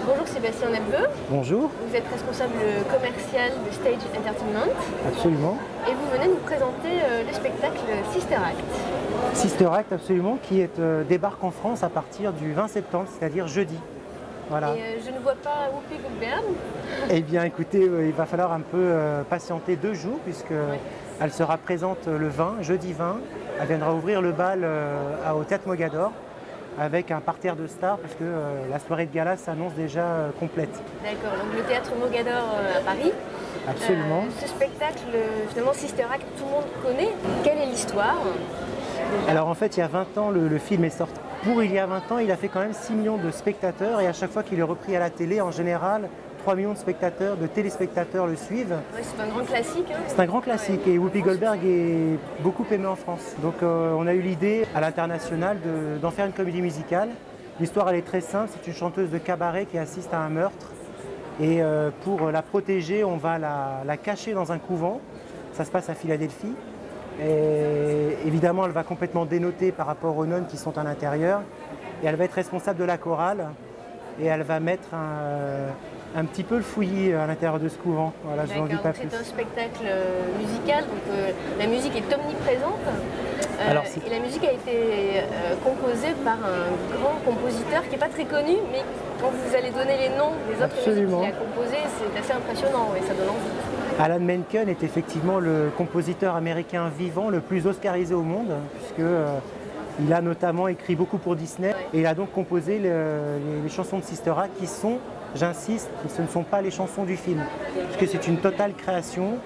Bonjour Sébastien Nepveu, Bonjour, vous êtes responsable commercial de Stage Entertainment absolument. et vous venez nous présenter le spectacle Sister Act. Sister Act, absolument, qui débarque en France à partir du 20 septembre, c'est-à-dire jeudi. Voilà. Et je ne vois pas Whoopi Goldberg. Eh bien, écoutez, il va falloir un peu patienter 2 jours, puisque elle sera présente le 20, jeudi 20. Elle viendra ouvrir le bal au Théâtre Mogador, avec un parterre de stars, puisque la soirée de gala s'annonce déjà complète. D'accord, donc le Théâtre Mogador à Paris. Absolument. Ce spectacle, finalement Sister Act, tout le monde connaît. Quelle est l'histoire? Alors en fait, il y a 20 ans, le film est sorti. Pour il y a 20 ans, il a fait quand même 6 millions de spectateurs, et à chaque fois qu'il est repris à la télé, en général, 3 millions de spectateurs, de téléspectateurs le suivent. Ouais, c'est un grand classique. Hein. C'est un grand classique, et Whoopi Goldberg est beaucoup aimée en France. Donc on a eu l'idée à l'international d'en faire une comédie musicale. L'histoire, elle est très simple, c'est une chanteuse de cabaret qui assiste à un meurtre. Et pour la protéger, on va la cacher dans un couvent. Ça se passe à Philadelphie. Et évidemment, elle va complètement dénoter par rapport aux nonnes qui sont à l'intérieur. Et elle va être responsable de la chorale. Et elle va mettre un petit peu le fouillis à l'intérieur de ce couvent. Voilà, je n'en dis pas plus. C'est un spectacle musical, donc la musique est omniprésente. Et la musique a été composée par un grand compositeur qui n'est pas très connu, mais quand vous allez donner les noms des autres musiques qu'il a composées, c'est assez impressionnant et ça donne envie. Alan Menken est effectivement le compositeur américain vivant le plus oscarisé au monde, puisqu'il a notamment écrit beaucoup pour Disney, et il a donc composé les chansons de Sister Act qui sont, j'insiste, ce ne sont pas les chansons du film, puisque c'est une totale création.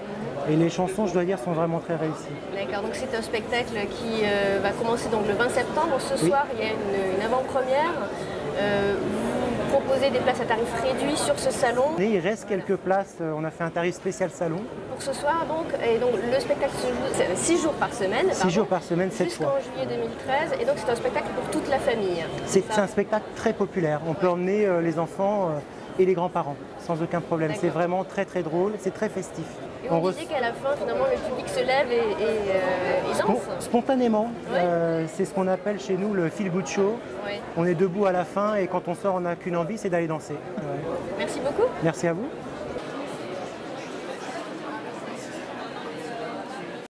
Et les chansons, je dois dire, sont vraiment très réussies. D'accord, donc c'est un spectacle qui va commencer donc le 20 septembre. Ce soir, il y a une avant-première. Vous proposez des places à tarif réduit sur ce salon. Et il reste quelques places, on a fait un tarif spécial salon. Pour ce soir, donc, et donc le spectacle se joue 6 jours par semaine. 6 jours par semaine, 7 fois. Jusqu'en juillet 2013, et donc c'est un spectacle pour toute la famille. C'est un spectacle très populaire. On peut emmener les enfants et les grands-parents, sans aucun problème. C'est vraiment très très drôle, c'est très festif. Et on disait qu'à la fin, finalement, le public se lève et danse. Spontanément, c'est ce qu'on appelle chez nous le feel good show. On est debout à la fin et quand on sort, on n'a qu'une envie, c'est d'aller danser. Merci beaucoup. Merci à vous.